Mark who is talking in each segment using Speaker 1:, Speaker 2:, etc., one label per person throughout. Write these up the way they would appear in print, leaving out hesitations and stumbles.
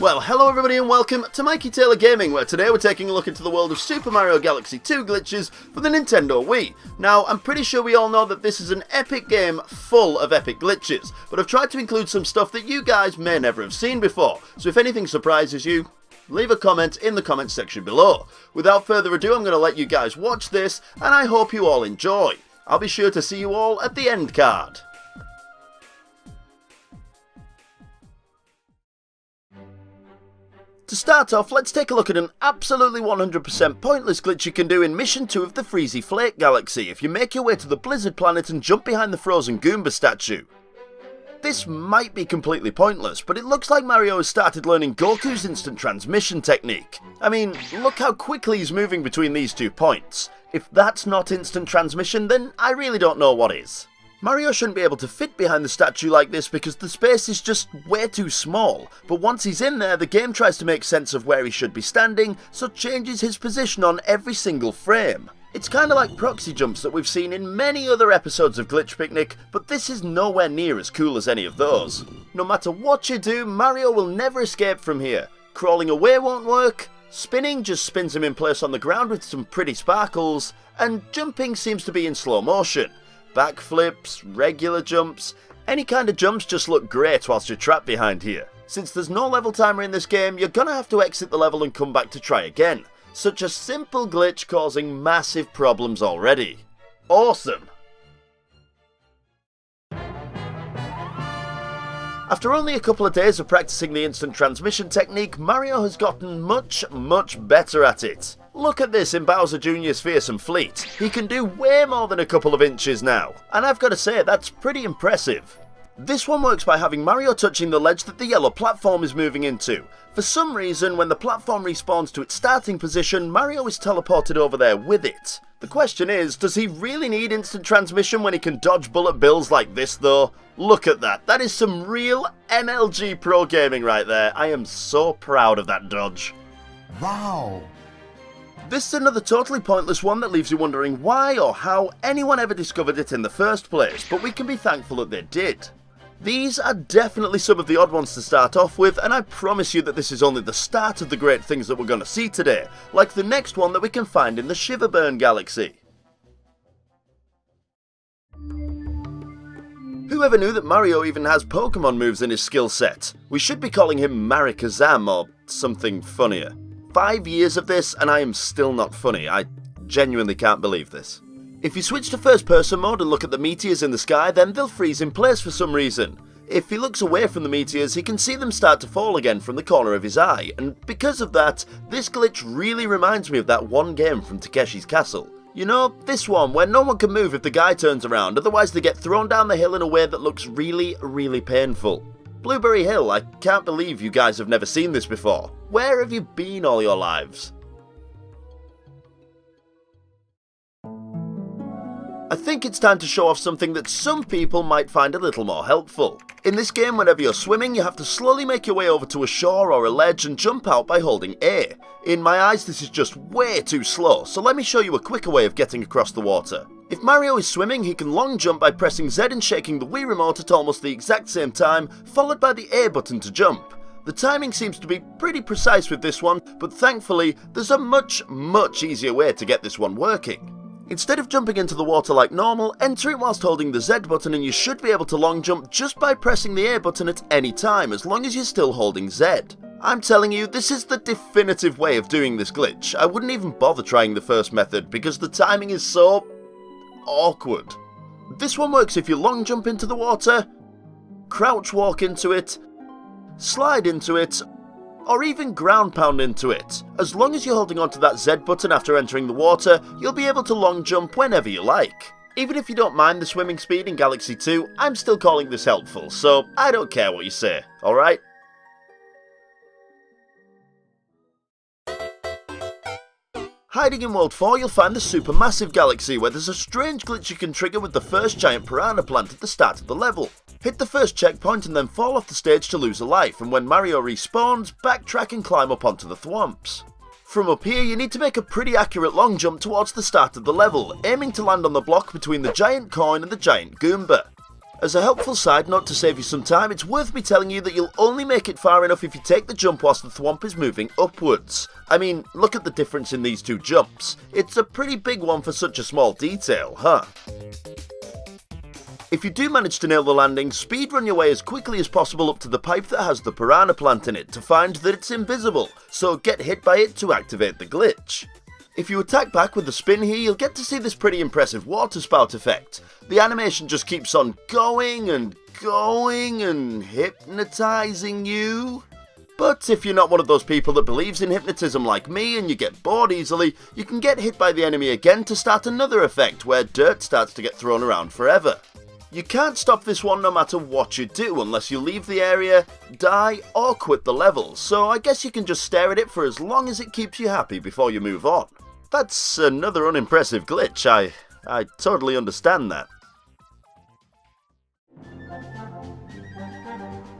Speaker 1: Well, hello everybody and welcome to Mikey Taylor Gaming, where today we're taking a look into the world of Super Mario Galaxy 2 glitches for the Nintendo Wii. Now, I'm pretty sure we all know that this is an epic game full of epic glitches, but I've tried to include some stuff that you guys may never have seen before, so if anything surprises you, leave a comment in the comment section below. Without further ado, I'm going to let you guys watch this, and I hope you all enjoy. I'll be sure to see you all at the end card. To start off, let's take a look at an absolutely 100% pointless glitch you can do in Mission 2 of the Freezy Flake Galaxy if you make your way to the Blizzard planet and jump behind the frozen Goomba statue. This might be completely pointless, but it looks like Mario has started learning Goku's instant transmission technique. I mean, look how quickly he's moving between these 2 points. If that's not instant transmission, then I really don't know what is. Mario shouldn't be able to fit behind the statue like this because the space is just way too small, but once he's in there, the game tries to make sense of where he should be standing, so changes his position on every single frame. It's kinda like proxy jumps that we've seen in many other episodes of Glitch Picnic, but this is nowhere near as cool as any of those. No matter what you do, Mario will never escape from here. Crawling away won't work, spinning just spins him in place on the ground with some pretty sparkles, and jumping seems to be in slow motion. Backflips, regular jumps, any kind of jumps just look great whilst you're trapped behind here. Since there's no level timer in this game, you're gonna have to exit the level and come back to try again. Such a simple glitch causing massive problems already. Awesome! After only a couple of days of practicing the instant transmission technique, Mario has gotten much better at it. Look at this in Bowser Jr.'s Fearsome Fleet. He can do way more than a couple of inches now, and I've got to say, that's pretty impressive. This one works by having Mario touching the ledge that the yellow platform is moving into. For some reason, when the platform respawns to its starting position, Mario is teleported over there with it. The question is, does he really need instant transmission when he can dodge bullet bills like this though? Look at that, that is some real NLG pro gaming right there. I am so proud of that dodge.
Speaker 2: Wow!
Speaker 1: This is another totally pointless one that leaves you wondering why or how anyone ever discovered it in the first place, but we can be thankful that they did. These are definitely some of the odd ones to start off with, and I promise you that this is only the start of the great things that we're going to see today, like the next one that we can find in the Shiverburn Galaxy. Whoever knew that Mario even has Pokemon moves in his skill set? We should be calling him Marikazam or something funnier. 5 years of this and I am still not funny. I genuinely can't believe this. If you switch to first person mode and look at the meteors in the sky, then they'll freeze in place for some reason. If he looks away from the meteors, he can see them start to fall again from the corner of his eye, and because of that, this glitch really reminds me of that one game from Takeshi's Castle. You know, this one where no one can move if the guy turns around, otherwise they get thrown down the hill in a way that looks really painful. Blueberry Hill, I can't believe you guys have never seen this before. Where have you been all your lives? I think it's time to show off something that some people might find a little more helpful. In this game, whenever you're swimming, you have to slowly make your way over to a shore or a ledge and jump out by holding A. In my eyes, this is just way too slow, so let me show you a quicker way of getting across the water. If Mario is swimming, he can long jump by pressing Z and shaking the Wii remote at almost the exact same time, followed by the A button to jump. The timing seems to be pretty precise with this one, but thankfully, there's a much easier way to get this one working. Instead of jumping into the water like normal, enter it whilst holding the Z button and you should be able to long jump just by pressing the A button at any time, as long as you're still holding Z. I'm telling you, this is the definitive way of doing this glitch. I wouldn't even bother trying the first method because the timing is so awkward. This one works if you long jump into the water, crouch walk into it, slide into it, or even ground pound into it. As long as you're holding onto that Z button after entering the water, you'll be able to long jump whenever you like. Even if you don't mind the swimming speed in Galaxy 2, I'm still calling this helpful, so I don't care what you say, alright? Hiding in World 4, you'll find the Supermassive Galaxy, where there's a strange glitch you can trigger with the first giant Pirahna plant at the start of the level. Hit the first checkpoint and then fall off the stage to lose a life, and when Mario respawns, backtrack and climb up onto the thwomps. From up here, you need to make a pretty accurate long jump towards the start of the level, aiming to land on the block between the giant coin and the giant Goomba. As a helpful side note to save you some time, it's worth me telling you that you'll only make it far enough if you take the jump whilst the thwomp is moving upwards. I mean, look at the difference in these two jumps. It's a pretty big one for such a small detail, huh? If you do manage to nail the landing, speedrun your way as quickly as possible up to the pipe that has the Pirahna plant in it to find that it's invisible, so get hit by it to activate the glitch. If you attack back with the spin here, you'll get to see this pretty impressive water spout effect. The animation just keeps on going and hypnotising you. But if you're not one of those people that believes in hypnotism like me and you get bored easily, you can get hit by the enemy again to start another effect where dirt starts to get thrown around forever. You can't stop this one no matter what you do unless you leave the area, die, or quit the level, so I guess you can just stare at it for as long as it keeps you happy before you move on. That's another unimpressive glitch, I totally understand that.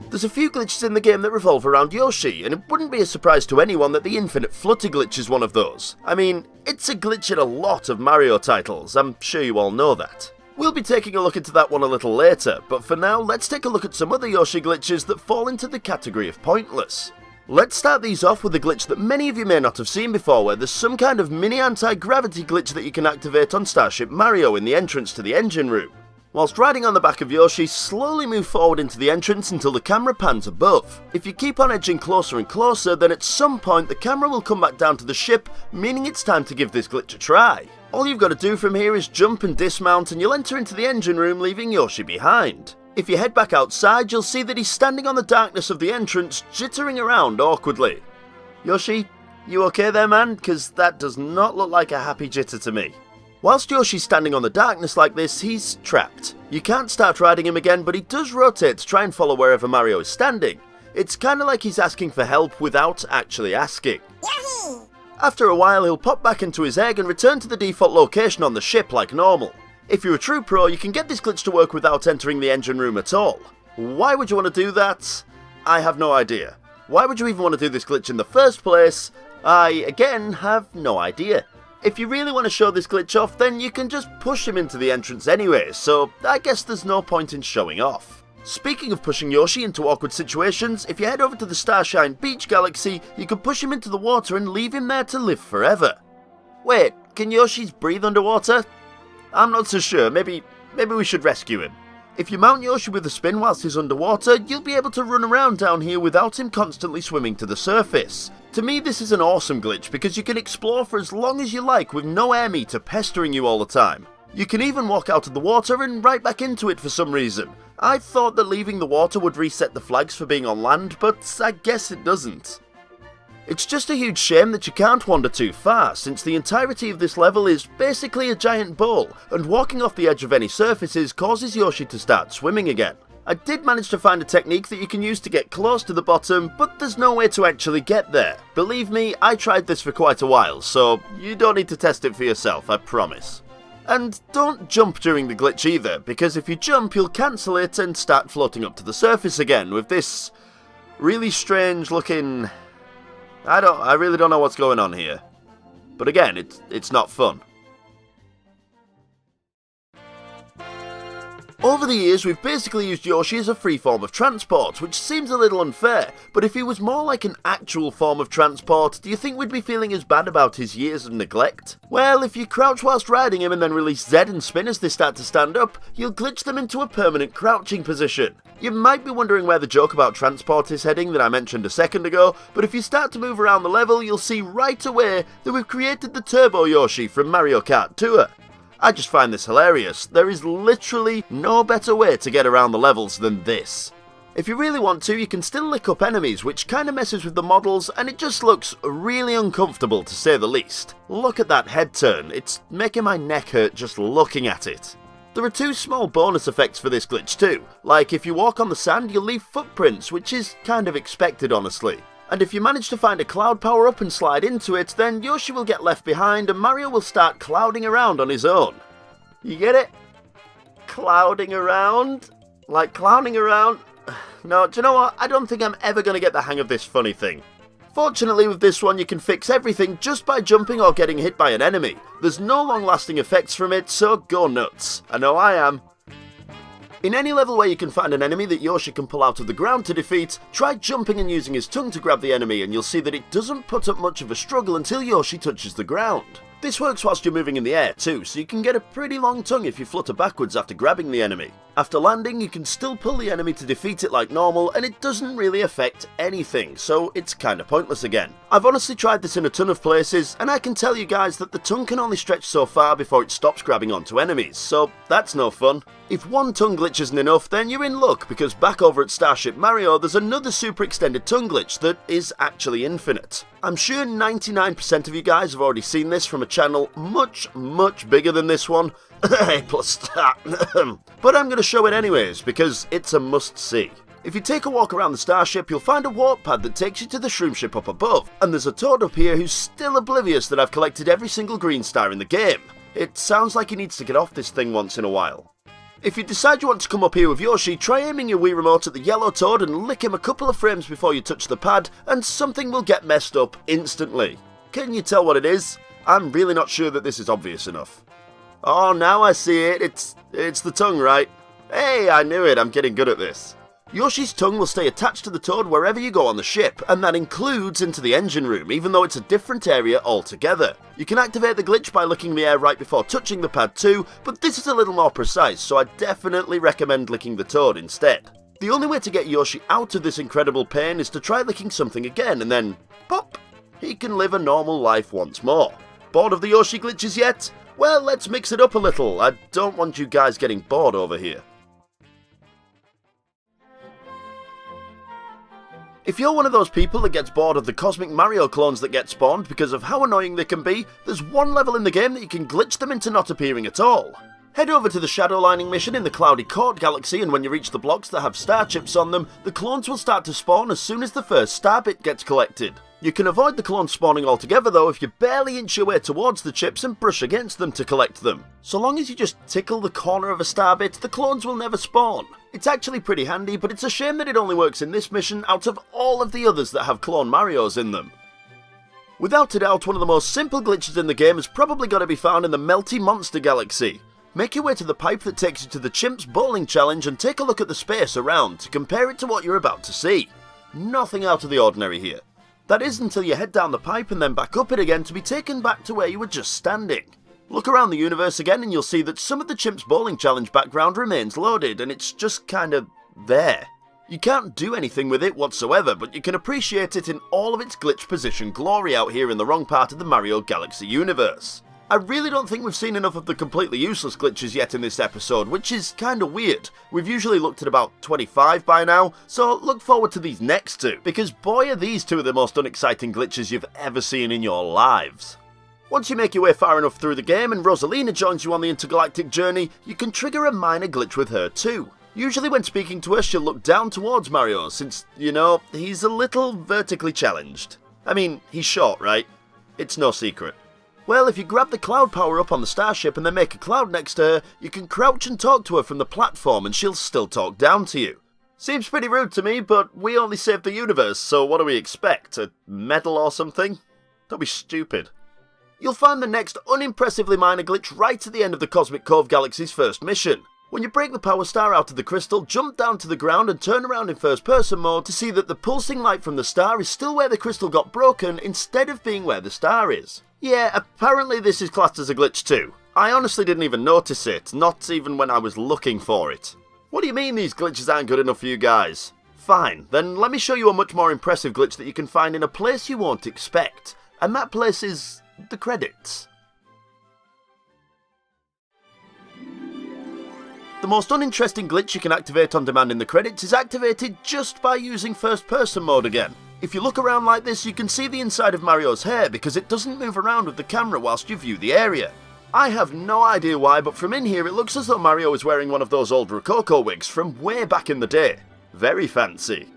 Speaker 1: There's a few glitches in the game that revolve around Yoshi, and it wouldn't be a surprise to anyone that the infinite flutter glitch is one of those. I mean, it's a glitch in a lot of Mario titles, I'm sure you all know that. We'll be taking a look into that one a little later, but for now, let's take a look at some other Yoshi glitches that fall into the category of pointless. Let's start these off with a glitch that many of you may not have seen before, where there's some kind of mini anti-gravity glitch that you can activate on Starship Mario in the entrance to the engine room. Whilst riding on the back of Yoshi, slowly move forward into the entrance until the camera pans above. If you keep on edging closer and closer, then at some point the camera will come back down to the ship, meaning it's time to give this glitch a try. All you've got to do from here is jump and dismount and you'll enter into the engine room, leaving Yoshi behind. If you head back outside, you'll see that he's standing on the darkness of the entrance, jittering around awkwardly. Yoshi, you okay there, man? Because that does not look like a happy jitter to me. Whilst Yoshi's standing on the darkness like this, he's trapped. You can't start riding him again, but he does rotate to try and follow wherever Mario is standing. It's kinda like he's asking for help without actually asking. Yahoo! After a while, he'll pop back into his egg and return to the default location on the ship like normal. If you're a true pro, you can get this glitch to work without entering the engine room at all. Why would you want to do that? I have no idea. Why would you even want to do this glitch in the first place? I, again, have no idea. If you really want to show this glitch off, then you can just push him into the entrance anyway, so I guess there's no point in showing off. Speaking of pushing Yoshi into awkward situations, if you head over to the Starshine Beach Galaxy, you can push him into the water and leave him there to live forever. Wait, can Yoshis breathe underwater? I'm not so sure, maybe we should rescue him. If you mount Yoshi with a spin whilst he's underwater, you'll be able to run around down here without him constantly swimming to the surface. To me, this is an awesome glitch because you can explore for as long as you like with no air meter pestering you all the time. You can even walk out of the water and right back into it for some reason. I thought that leaving the water would reset the flags for being on land, but I guess it doesn't. It's just a huge shame that you can't wander too far, since the entirety of this level is basically a giant bowl, and walking off the edge of any surfaces causes Yoshi to start swimming again. I did manage to find a technique that you can use to get close to the bottom, but there's no way to actually get there. Believe me, I tried this for quite a while, so you don't need to test it for yourself, I promise. And don't jump during the glitch either, because if you jump you'll cancel it and start floating up to the surface again with this really strange looking... I really don't know what's going on here. But again, it's not fun. Over the years, we've basically used Yoshi as a free form of transport, which seems a little unfair, but if he was more like an actual form of transport, do you think we'd be feeling as bad about his years of neglect? Well, if you crouch whilst riding him and then release Z and spin as they start to stand up, you'll glitch them into a permanent crouching position. You might be wondering where the joke about transport is heading that I mentioned a second ago, but if you start to move around the level, you'll see right away that we've created the Turbo Yoshi from Mario Kart Tour. I just find this hilarious. There is literally no better way to get around the levels than this. If you really want to, you can still lick up enemies, which kinda messes with the models, and it just looks really uncomfortable to say the least. Look at that head turn, it's making my neck hurt just looking at it. There are two small bonus effects for this glitch too, like if you walk on the sand you'll leave footprints, which is kind of expected honestly. And if you manage to find a cloud power-up and slide into it, then Yoshi will get left behind and Mario will start clouding around on his own. You get it? Clouding around? Like clowning around? No, do you know what? I don't think I'm ever going to get the hang of this funny thing. Fortunately with this one you can fix everything just by jumping or getting hit by an enemy. There's no long-lasting effects from it, so go nuts. I know I am. In any level where you can find an enemy that Yoshi can pull out of the ground to defeat, try jumping and using his tongue to grab the enemy, and you'll see that it doesn't put up much of a struggle until Yoshi touches the ground. This works whilst you're moving in the air too, so you can get a pretty long tongue if you flutter backwards after grabbing the enemy. After landing, you can still pull the enemy to defeat it like normal, and it doesn't really affect anything, so it's kinda pointless again. I've honestly tried this in a ton of places, and I can tell you guys that the tongue can only stretch so far before it stops grabbing onto enemies, so that's no fun. If one tongue glitch isn't enough, then you're in luck, because back over at Starship Mario, there's another super extended tongue glitch that is actually infinite. I'm sure 99% of you guys have already seen this from a channel much bigger than this one. A+Start. But I'm going to show it anyways, because it's a must-see. If you take a walk around the starship, you'll find a warp pad that takes you to the shroom ship up above, and there's a Toad up here who's still oblivious that I've collected every single green star in the game. It sounds like he needs to get off this thing once in a while. If you decide you want to come up here with Yoshi, try aiming your Wii remote at the yellow Toad and lick him a couple of frames before you touch the pad, and something will get messed up instantly. Can you tell what it is? I'm really not sure that this is obvious enough. Oh, now I see it. It's the tongue, right? Hey, I knew it. I'm getting good at this. Yoshi's tongue will stay attached to the Toad wherever you go on the ship, and that includes into the engine room, even though it's a different area altogether. You can activate the glitch by licking the air right before touching the pad too, but this is a little more precise, so I definitely recommend licking the Toad instead. The only way to get Yoshi out of this incredible pain is to try licking something again, and then pop! He can live a normal life once more. Bored of the Yoshi glitches yet? Well, let's mix it up a little. I don't want you guys getting bored over here. If you're one of those people that gets bored of the cosmic Mario clones that get spawned because of how annoying they can be, there's one level in the game that you can glitch them into not appearing at all. Head over to the Shadow Lining mission in the Cloudy Court Galaxy, and when you reach the blocks that have star chips on them, the clones will start to spawn as soon as the first star bit gets collected. You can avoid the clones spawning altogether though if you barely inch your way towards the chips and brush against them to collect them. So long as you just tickle the corner of a star bit, the clones will never spawn. It's actually pretty handy, but it's a shame that it only works in this mission out of all of the others that have clone Marios in them. Without a doubt, one of the most simple glitches in the game has probably got to be found in the Melty Monster Galaxy. Make your way to the pipe that takes you to the Chimps Bowling Challenge and take a look at the space around to compare it to what you're about to see. Nothing out of the ordinary here. That is until you head down the pipe and then back up it again to be taken back to where you were just standing. Look around the universe again and you'll see that some of the Chimps Bowling Challenge background remains loaded and it's just kind of there. You can't do anything with it whatsoever, but you can appreciate it in all of its glitch position glory out here in the wrong part of the Mario Galaxy universe. I really don't think we've seen enough of the completely useless glitches yet in this episode, which is kinda weird. We've usually looked at about 25 by now, so look forward to these next two, because boy are these two of the most unexciting glitches you've ever seen in your lives. Once you make your way far enough through the game and Rosalina joins you on the intergalactic journey, you can trigger a minor glitch with her too. Usually when speaking to her, she'll look down towards Mario, since, you know, he's a little vertically challenged. I mean, he's short, right? It's no secret. Well, if you grab the cloud power up on the starship and then make a cloud next to her, you can crouch and talk to her from the platform and she'll still talk down to you. Seems pretty rude to me, but we only saved the universe, so what do we expect? A medal or something? Don't be stupid. You'll find the next unimpressively minor glitch right at the end of the Cosmic Cove Galaxy's first mission. When you break the power star out of the crystal, jump down to the ground and turn around in first person mode to see that the pulsing light from the star is still where the crystal got broken instead of being where the star is. Yeah, apparently this is classed as a glitch too. I honestly didn't even notice it, not even when I was looking for it. What do you mean these glitches aren't good enough for you guys? Fine, then let me show you a much more impressive glitch that you can find in a place you won't expect. And that place is the credits. The most uninteresting glitch you can activate on demand in the credits is activated just by using first person mode again. If you look around like this, you can see the inside of Mario's hair because it doesn't move around with the camera whilst you view the area. I have no idea why, but from in here it looks as though Mario is wearing one of those old Rococo wigs from way back in the day. Very fancy.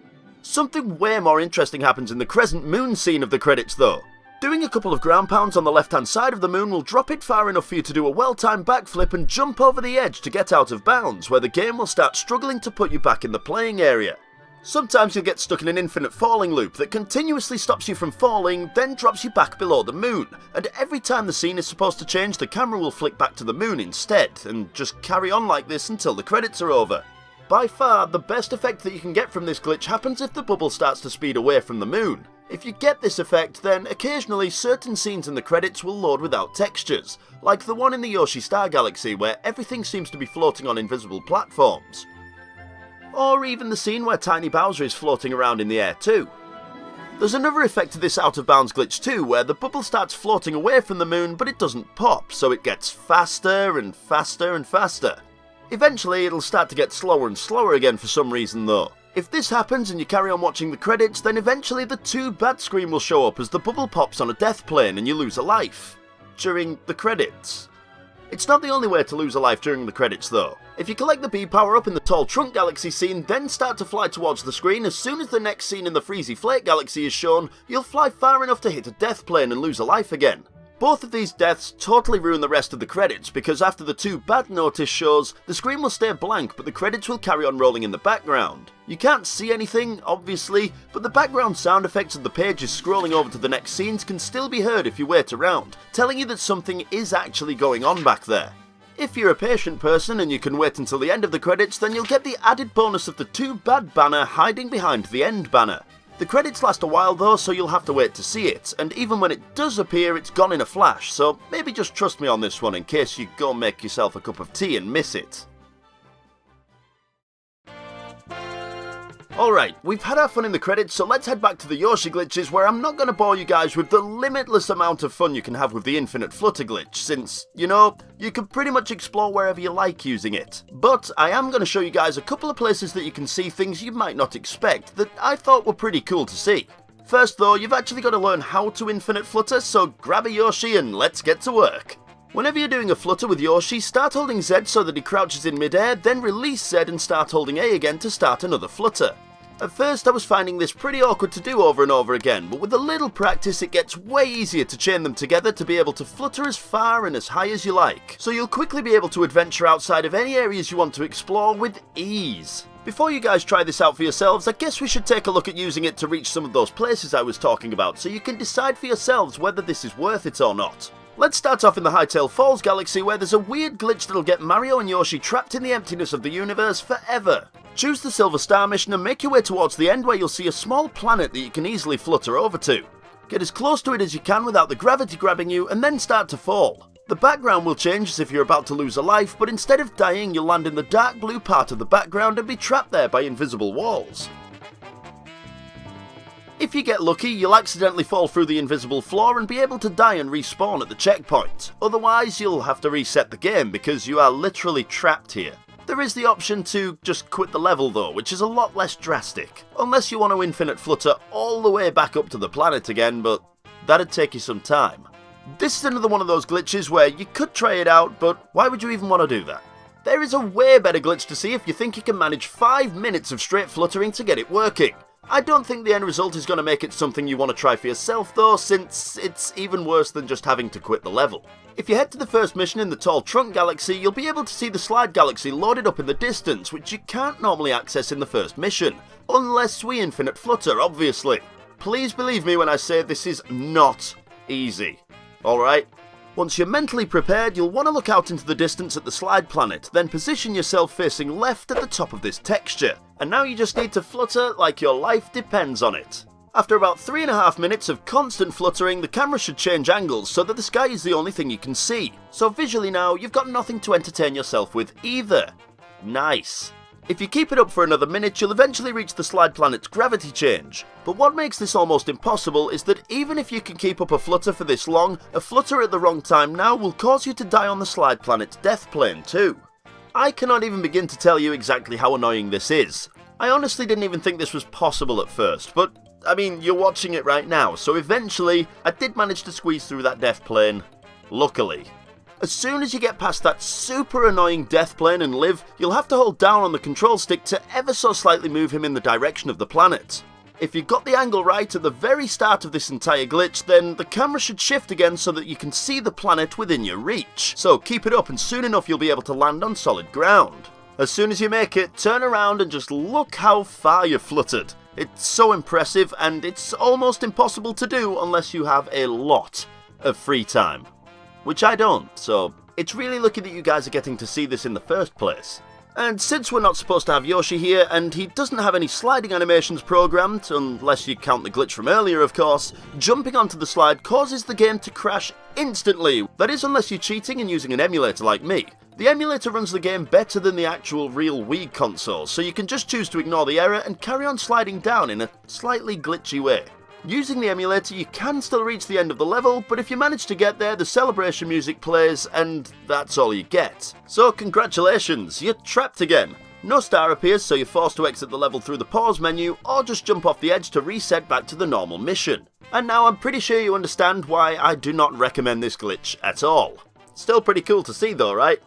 Speaker 1: Something way more interesting happens in the crescent moon scene of the credits though. Doing a couple of ground pounds on the left hand side of the moon will drop it far enough for you to do a well-timed backflip and jump over the edge to get out of bounds, where the game will start struggling to put you back in the playing area. Sometimes you'll get stuck in an infinite falling loop that continuously stops you from falling, then drops you back below the moon, and every time the scene is supposed to change, the camera will flick back to the moon instead, and just carry on like this until the credits are over. By far, the best effect that you can get from this glitch happens if the bubble starts to speed away from the moon. If you get this effect, then occasionally certain scenes in the credits will load without textures, like the one in the Yoshi Star Galaxy where everything seems to be floating on invisible platforms. Or even the scene where Tiny Bowser is floating around in the air too. There's another effect to this out of bounds glitch too, where the bubble starts floating away from the moon but it doesn't pop, so it gets faster and faster and faster. Eventually it'll start to get slower and slower again for some reason though. If this happens and you carry on watching the credits, then eventually the too bad screen will show up as the bubble pops on a death plane and you lose a life. During the credits. It's not the only way to lose a life during the credits though. If you collect the B power up in the Tall Trunk Galaxy scene, then start to fly towards the screen, as soon as the next scene in the Freezy Flake Galaxy is shown, you'll fly far enough to hit a death plane and lose a life again. Both of these deaths totally ruin the rest of the credits, because after the too bad notice shows, the screen will stay blank but the credits will carry on rolling in the background. You can't see anything, obviously, but the background sound effects of the pages scrolling over to the next scenes can still be heard if you wait around, telling you that something is actually going on back there. If you're a patient person and you can wait until the end of the credits, then you'll get the added bonus of the too bad banner hiding behind the end banner. The credits last a while though, so you'll have to wait to see it, and even when it does appear, it's gone in a flash, so maybe just trust me on this one in case you go make yourself a cup of tea and miss it. Alright, we've had our fun in the credits, so let's head back to the Yoshi glitches, where I'm not going to bore you guys with the limitless amount of fun you can have with the infinite flutter glitch, since, you know, you can pretty much explore wherever you like using it. But I am going to show you guys a couple of places that you can see things you might not expect, that I thought were pretty cool to see. First though, you've actually got to learn how to infinite flutter, so grab a Yoshi and let's get to work. Whenever you're doing a flutter with Yoshi, start holding Z so that he crouches in midair, then release Z and start holding A again to start another flutter. At first I was finding this pretty awkward to do over and over again, but with a little practice it gets way easier to chain them together to be able to flutter as far and as high as you like, so you'll quickly be able to adventure outside of any areas you want to explore with ease. Before you guys try this out for yourselves, I guess we should take a look at using it to reach some of those places I was talking about, so you can decide for yourselves whether this is worth it or not. Let's start off in the Hytale Falls Galaxy, where there's a weird glitch that'll get Mario and Yoshi trapped in the emptiness of the universe forever. Choose the Silver Star mission and make your way towards the end, where you'll see a small planet that you can easily flutter over to. Get as close to it as you can without the gravity grabbing you, and then start to fall. The background will change as if you're about to lose a life, but instead of dying you'll land in the dark blue part of the background and be trapped there by invisible walls. If you get lucky, you'll accidentally fall through the invisible floor and be able to die and respawn at the checkpoint. Otherwise, you'll have to reset the game because you are literally trapped here. There is the option to just quit the level though, which is a lot less drastic. Unless you want to infinite flutter all the way back up to the planet again, but that'd take you some time. This is another one of those glitches where you could try it out, but why would you even want to do that? There is a way better glitch to see if you think you can manage 5 minutes of straight fluttering to get it working. I don't think the end result is going to make it something you want to try for yourself though, since it's even worse than just having to quit the level. If you head to the first mission in the Tall Trunk Galaxy, you'll be able to see the Slide Galaxy loaded up in the distance, which you can't normally access in the first mission. Unless we infinite flutter, obviously. Please believe me when I say this is not easy. Alright? Once you're mentally prepared, you'll want to look out into the distance at the slide planet, then position yourself facing left at the top of this texture. And now you just need to flutter like your life depends on it. After about 3.5 minutes of constant fluttering, the camera should change angles so that the sky is the only thing you can see. So visually now, you've got nothing to entertain yourself with either. Nice. If you keep it up for another minute, you'll eventually reach the slide planet's gravity change. But what makes this almost impossible is that even if you can keep up a flutter for this long, a flutter at the wrong time now will cause you to die on the slide planet's death plane too. I cannot even begin to tell you exactly how annoying this is. I honestly didn't even think this was possible at first, but I mean, you're watching it right now, so eventually I did manage to squeeze through that death plane. Luckily. As soon as you get past that super annoying death plane and live, you'll have to hold down on the control stick to ever so slightly move him in the direction of the planet. If you got the angle right at the very start of this entire glitch, then the camera should shift again so that you can see the planet within your reach. So keep it up and soon enough you'll be able to land on solid ground. As soon as you make it, turn around and just look how far you've fluttered. It's so impressive, and it's almost impossible to do unless you have a lot of free time. Which I don't, so it's really lucky that you guys are getting to see this in the first place. And since we're not supposed to have Yoshi here, and he doesn't have any sliding animations programmed, unless you count the glitch from earlier of course, jumping onto the slide causes the game to crash instantly. That is, unless you're cheating and using an emulator like me. The emulator runs the game better than the actual real Wii console, so you can just choose to ignore the error and carry on sliding down in a slightly glitchy way. Using the emulator you can still reach the end of the level, but if you manage to get there the celebration music plays and that's all you get. So congratulations, you're trapped again. No star appears, so you're forced to exit the level through the pause menu or just jump off the edge to reset back to the normal mission. And now I'm pretty sure you understand why I do not recommend this glitch at all. Still pretty cool to see though, right?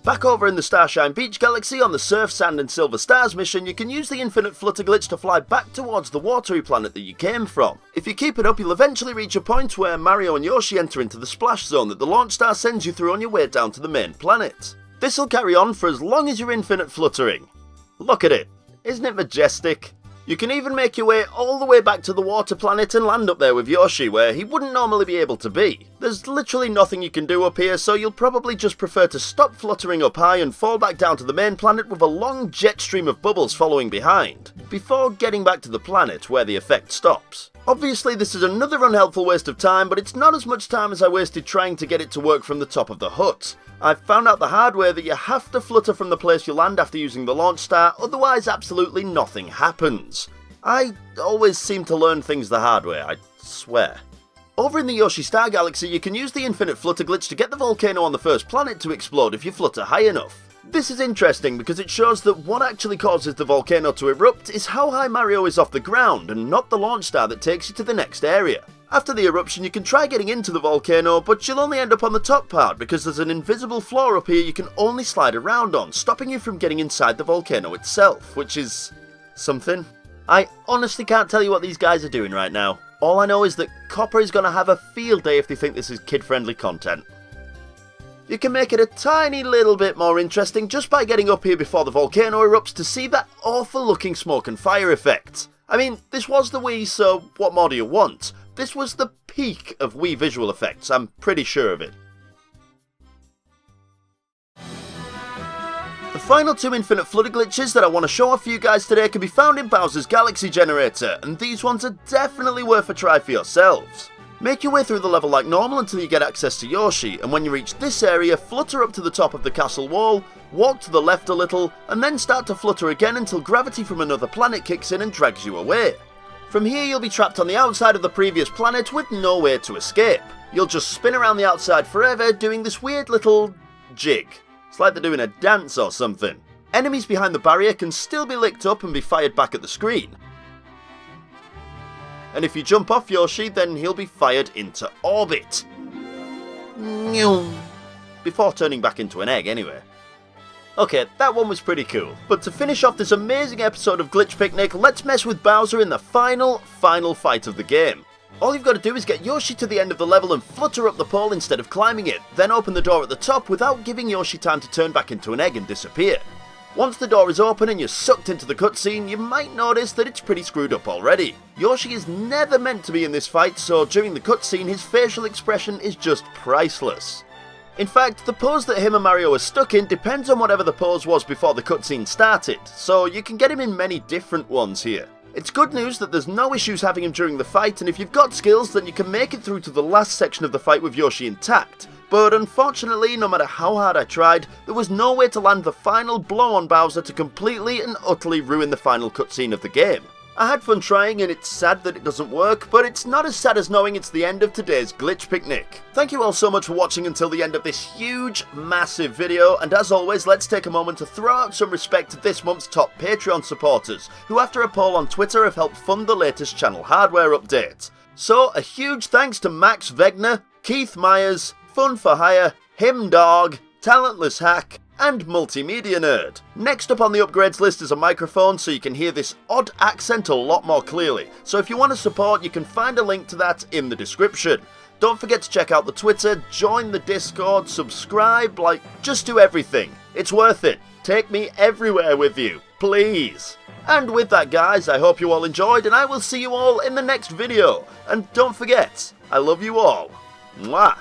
Speaker 1: Back over in the Starshine Beach Galaxy on the Surf, Sand and Silver Stars mission, you can use the infinite flutter glitch to fly back towards the watery planet that you came from. If you keep it up, you'll eventually reach a point where Mario and Yoshi enter into the splash zone that the launch star sends you through on your way down to the main planet. This'll carry on for as long as you're infinite fluttering. Look at it, isn't it majestic? You can even make your way all the way back to the water planet and land up there with Yoshi, where he wouldn't normally be able to be. There's literally nothing you can do up here, so you'll probably just prefer to stop fluttering up high and fall back down to the main planet with a long jet stream of bubbles following behind, before getting back to the planet where the effect stops. Obviously this is another unhelpful waste of time, but it's not as much time as I wasted trying to get it to work from the top of the hut. I've found out the hard way that you have to flutter from the place you land after using the launch star, otherwise absolutely nothing happens. I always seem to learn things the hard way, I swear. Over in the Yoshi Star Galaxy you can use the infinite flutter glitch to get the volcano on the first planet to explode if you flutter high enough. This is interesting because it shows that what actually causes the volcano to erupt is how high Mario is off the ground and not the launch star that takes you to the next area. After the eruption you can try getting into the volcano, but you'll only end up on the top part because there's an invisible floor up here you can only slide around on, stopping you from getting inside the volcano itself, which is something. I honestly can't tell you what these guys are doing right now. All I know is that Copper is going to have a field day if they think this is kid-friendly content. You can make it a tiny little bit more interesting just by getting up here before the volcano erupts to see that awful looking smoke and fire effect. I mean, this was the Wii, so what more do you want? This was the peak of Wii visual effects, I'm pretty sure of it. The final two infinite flutter glitches that I want to show off for you guys today can be found in Bowser's Galaxy Generator, and these ones are definitely worth a try for yourselves. Make your way through the level like normal until you get access to Yoshi, and when you reach this area, flutter up to the top of the castle wall, walk to the left a little, and then start to flutter again until gravity from another planet kicks in and drags you away. From here you'll be trapped on the outside of the previous planet with no way to escape. You'll just spin around the outside forever doing this weird little jig. It's like they're doing a dance or something. Enemies behind the barrier can still be licked up and be fired back at the screen. And if you jump off Yoshi, then he'll be fired into orbit. Before turning back into an egg anyway. Okay, that one was pretty cool. But to finish off this amazing episode of Glitch Picnic, let's mess with Bowser in the final fight of the game. All you've got to do is get Yoshi to the end of the level and flutter up the pole instead of climbing it, then open the door at the top without giving Yoshi time to turn back into an egg and disappear. Once the door is open and you're sucked into the cutscene, you might notice that it's pretty screwed up already. Yoshi is never meant to be in this fight, so during the cutscene his facial expression is just priceless. In fact, the pose that him and Mario are stuck in depends on whatever the pose was before the cutscene started, so you can get him in many different ones here. It's good news that there's no issues having him during the fight, and if you've got skills then you can make it through to the last section of the fight with Yoshi intact. But unfortunately, no matter how hard I tried, there was no way to land the final blow on Bowser to completely and utterly ruin the final cutscene of the game. I had fun trying and it's sad that it doesn't work, but it's not as sad as knowing it's the end of today's Glitch Picnic. Thank you all so much for watching until the end of this huge, massive video, and as always, let's take a moment to throw out some respect to this month's top Patreon supporters, who after a poll on Twitter have helped fund the latest channel hardware update. So, a huge thanks to Max Wegner, Keith Myers, Fun for Hire, Him Dog, Talentless Hack, and Multimedia Nerd. Next up on the upgrades list is a microphone so you can hear this odd accent a lot more clearly, so if you want to support you can find a link to that in the description. Don't forget to check out the Twitter, join the Discord, subscribe, just do everything. It's worth it. Take me everywhere with you, please. And with that guys, I hope you all enjoyed and I will see you all in the next video. And don't forget, I love you all. Mwah!